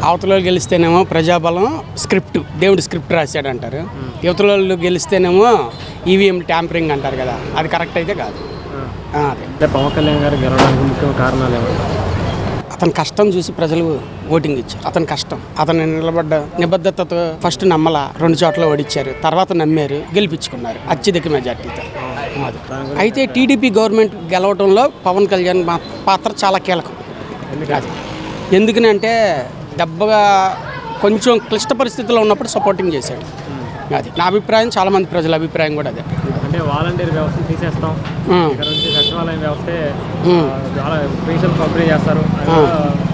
అవతల గెలిస్తేనేమో ప్రజాబలం స్క్రిప్ట్ దేవుడు స్క్రిప్ట్ రాశాడు అంటారు, యువతల గెలిస్తేనేమో ఈవీఎం ట్యాంపరింగ్ అంటారు కదా, అది కరెక్ట్ అయితే కాదు. అదే పవన్ కళ్యాణ్ గారు గెలవడానికి ముఖ్య కారణాలు ఏమన్నా? అతని కష్టం చూసి ప్రజలు ఓటింగ్ ఇచ్చారు. అతని కష్టం, అతను నిలబడ్డ నిబద్ధతతో ఫస్ట్ నమ్మల, 2 చోట్ల ఓడిచ్చారు, తర్వాత నమ్మారు, గెలిపించుకున్నారు అత్యధిక మెజార్టీతో. అయితే టీడీపీ గవర్నమెంట్ గెలవడంలో పవన్ కళ్యాణ్ పాత్ర చాలా కీలకం. అది ఎందుకనంటే దెబ్బగా కొంచెం క్లిష్ట పరిస్థితుల్లో ఉన్నప్పుడు సపోర్టింగ్ చేశాడు. అది నా అభిప్రాయం, చాలామంది ప్రజల అభిప్రాయం కూడా అదే. అంటే వాలంటీర్ వ్యవస్థ తీసేస్తాం, ఇక్కడ నుంచి సచివాలయం వ్యవస్థ చాలా స్పెషల్ పంపిణీ చేస్తారు,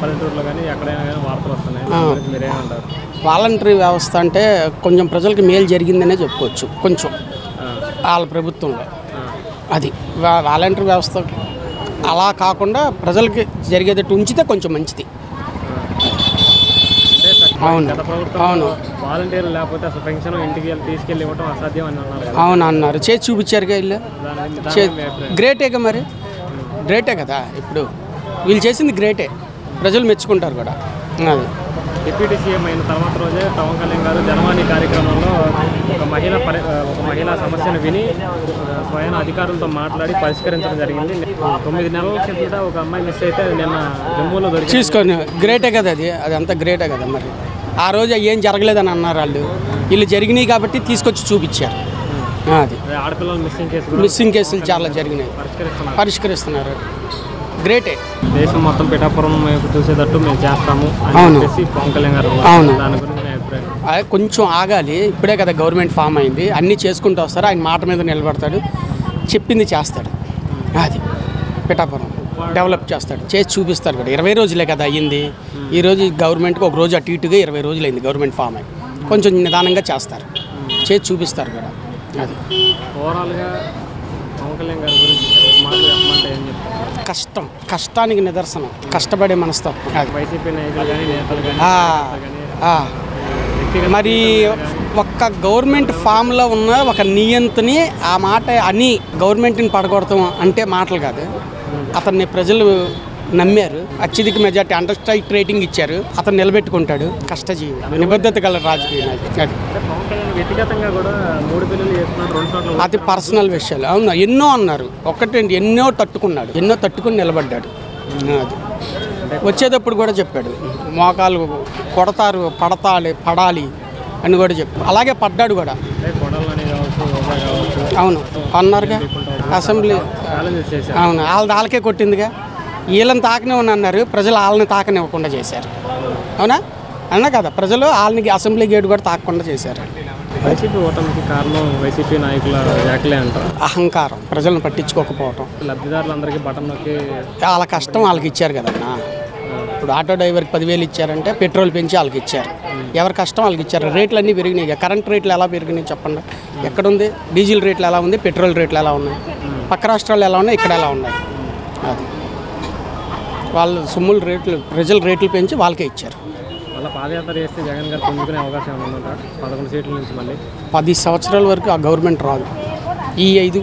పల్లెటూరులో కానీ ఎక్కడైనా కానీ వార్తలు వస్తున్నాయి, మీరేమంటారు? వాలంటరీ వ్యవస్థ అంటే కొంచెం ప్రజలకు మేలు జరిగిందనే చెప్పుకోవచ్చు. కొంచెం వాళ్ళ ప్రభుత్వంలో అది వాలంటరీ వ్యవస్థ అలా కాకుండా ప్రజలకి జరిగేటట్టు ఉంచితే కొంచెం మంచిది. అవును అవును, వాలంటీర్లు లేకపోతే అసలు పెన్షన్ ఇంటికి తీసుకెళ్ళి ఇవ్వడం అసాధ్యం అని అన్నారు. అవును అన్నారు, చేసి చూపించారుగా వీళ్ళు. గ్రేటేగా, మరి గ్రేటే కదా. ఇప్పుడు వీళ్ళు చేసింది గ్రేటే, ప్రజలు మెచ్చుకుంటారు కూడా. అది డిప్యూటీ సీఎం అయిన తర్వాత రోజే పవన్ కళ్యాణ్ గారు జనవాణి కార్యక్రమంలో ఒక మహిళా సమస్యను విని స్వయం అధికారులతో మాట్లాడి పరిష్కరించడం జరిగింది. 9 నెలల కింద ఒక అమ్మాయి మిస్ అయితే నిన్న జమ్మూలో దొరికి చూసుకొని గ్రేటే కదా, అది అంతా గ్రేటే కదా. మరి ఆ రోజు ఏం జరగలేదని అన్నారు వాళ్ళు, వీళ్ళు జరిగినాయి కాబట్టి తీసుకొచ్చి చూపించారు. అది ఆడపిల్లలు మిస్సింగ్ కేసులు చాలా జరిగినాయి, పరిష్కరిస్తున్నారు. గ్రేటే. దేశం మొత్తం పిఠాపురం చూసేటట్టు మేము చేస్తాము అవును పవన్ కళ్యాణ్ గారు. అవును, దాని గురించి అభిప్రాయం? కొంచెం ఆగాలి, ఇప్పుడే కదా గవర్నమెంట్ ఫామ్ అయింది, అన్నీ చేసుకుంటూ వస్తారు. ఆయన మాట మీద నిలబడతాడు, చెప్పింది చేస్తాడు. అది పిఠాపురం డెవలప్ చేస్తాడు, చేసి చూపిస్తాడు కూడా. 20 రోజులే కదా అయ్యింది. ఈరోజు గవర్నమెంట్కి ఒక రోజు అటు ఇటుగా 20 రోజులు అయింది గవర్నమెంట్ ఫామ్ అయ్యి. కొంచెం నిదానంగా చేస్తారు, చేసి చూపిస్తారు కూడా. అది ఓవరాల్గా పవన్ కళ్యాణ్ గారి గురించి మాట్లాడమంటే ఏం చెప్తారు? కష్టానికి నిదర్శనం, కష్టపడే మనస్తత్వం. అది వైసీపీ నాయకులు కానీ నేతలు కానీ మరి ఒక్క గవర్నమెంట్ ఫామ్లో ఉన్న ఒక నియంతని ఆ మాట అని గవర్నమెంట్ని పడగొడతాం అంటే మాటలు కాదు. అతన్ని ప్రజలు నమ్మారు, అత్యధిక మెజార్టీ అండర్స్ట్రైక్ రేటింగ్ ఇచ్చారు. అతను నిలబెట్టుకుంటాడు, కష్టజీవి, నిబద్ధత గల రాజకీయ నాయకుడు. వ్యక్తిగతంగా కూడా 3 పిల్లలు చేస్తున్నారు, అది పర్సనల్ విషయాలు. అవును, ఎన్నో అన్నారు, ఒక్కటేంటి ఎన్నో తట్టుకున్నాడు, ఎన్నో తట్టుకుని నిలబడ్డాడు. అది వచ్చేటప్పుడు కూడా చెప్పాడు, మోకాలు కొడతారు, పడాలి అని కూడా చెప్పాడు. అలాగే పడ్డాడు కూడా. అవును అన్నారుగా అసెంబ్లీ. అవును, వాళ్ళకే కొట్టిందిగా, వీళ్ళని తాకనివ్వని అన్నారు, ప్రజలు వాళ్ళని తాకనివ్వకుండా చేశారు. అవునా అన్నా కదా, ప్రజలు వాళ్ళని అసెంబ్లీ గేట్ కూడా తాకకుండా చేశారు. వైసీపీ ఓటమికి కారణం వైసీపీ నాయకుల వ్యాఖ్యలే అంటారు. అహంకారం, ప్రజలను పట్టించుకోకపోవటం. లబ్ధిదారులందరికీ బటన్ నొక్కి వాళ్ళ కష్టం వాళ్ళకి ఇచ్చారు కదన్నా. ఇప్పుడు ఆటో డ్రైవర్కి 10,000 ఇచ్చారంటే పెట్రోల్ పెంచి వాళ్ళకి ఇచ్చారు. ఎవరి కష్టం వాళ్ళకి ఇచ్చారు. రేట్లు అన్నీ పెరిగినాయి. కరెంట్ రేట్లు ఎలా పెరిగినాయి చెప్పండి? ఎక్కడుంది? డీజిల్ రేట్లు ఎలా ఉంది, పెట్రోల్ రేట్లు ఎలా ఉన్నాయి, పక్క రాష్ట్రాలు ఎలా ఉన్నాయి, ఇక్కడ ఎలా ఉన్నాయి. అది వాళ్ళు సొమ్ములు రేట్లు, ప్రజల రేట్లు పెంచి వాళ్ళకే ఇచ్చారు. మళ్ళీ పాదయాత్ర చేస్తే జగన్ గారు పొందుకునే అవకాశం ఉందంట 11 సీట్ల నుంచి. మళ్ళీ 10 సంవత్సరాల వరకు ఆ గవర్నమెంట్ రాదు. ఈ 5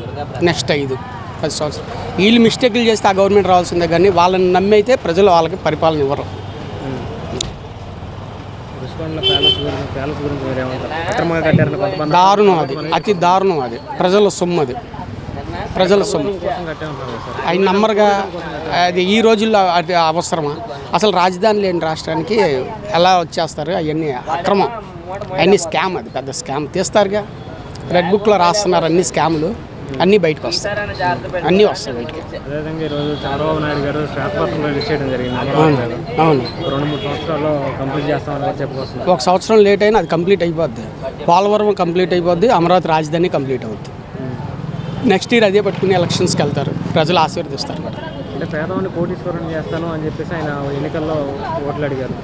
నెక్స్ట్ 5 10 సంవత్సరాలు వీళ్ళు మిస్టేక్లు చేస్తే ఆ గవర్నమెంట్ రావాల్సిందే, కానీ వాళ్ళని నమ్మి అయితే ప్రజలు వాళ్ళకి పరిపాలన ఇవ్వరు. దారుణం, అది అతి దారుణం. అది ప్రజల సొమ్ము, అది ప్రజల సొమ్ము. అవి నమ్మరుగా. అది ఈ రోజుల్లో అది అవసరమా? అసలు రాజధాని లేని రాష్ట్రానికి ఎలా వచ్చేస్తారు? అవన్నీ అక్రమం, అవన్నీ స్కామ్. అది పెద్ద స్కామ్. తీస్తారుగా, రెడ్ బుక్లో రాస్తున్నారు అన్ని స్కాములు, అన్నీ బయటకు వస్తాయి, అన్నీ వస్తాయి బయటికి. అదేవిధంగా ఈరోజు చంద్రబాబు నాయుడు గారు శ్వేతపత్రం రిలీజ్ చేయడం జరిగింది. అవును, 2-3 సంవత్సరాల్లో కంప్లీట్ చేస్తామని చెప్పుకొస్తున్నారు. 1 సంవత్సరం లేట్ అయినా అది కంప్లీట్ అయిపోద్ది. పోలవరం కంప్లీట్ అయిపోద్ది, అమరావతి రాజధాని కంప్లీట్ అవుద్ది. నెక్స్ట్ ఇయర్ అదే పట్టుకుని ఎలక్షన్స్కి వెళ్తారు, ప్రజలు ఆశీర్వదిస్తారు కూడా. అంటే పేదవాడిని కోటీశ్వరుని చేస్తాను అని చెప్పేసి ఆయన ఎన్నికల్లో ఓట్లు అడిగారు.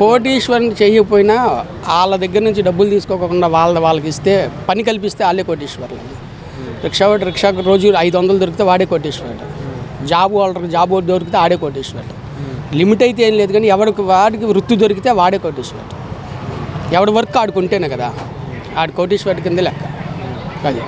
కోటీశ్వరుని చేయకపోయినా వాళ్ళ దగ్గర నుంచి డబ్బులు తీసుకోకుండా వాళ్ళకి ఇస్తే, పని కల్పిస్తే వాళ్ళే కోటీశ్వరులు. రిక్షాకు రోజు 500 దొరికితే వాడే కోటీశ్వరుడు. జాబ్ వాళ్ళకి జాబ్ దొరికితే ఆడే కోటీశ్వరుడు. లిమిట్ అయితే ఏం లేదు, కానీ వాడికి వృత్తి దొరికితే వాడే కోటీశ్వరుడు. ఎవడి వర్క్ ఆడుకుంటేనే కదా ఆడు కోటీశ్వరుడి కింద లెక్క. అది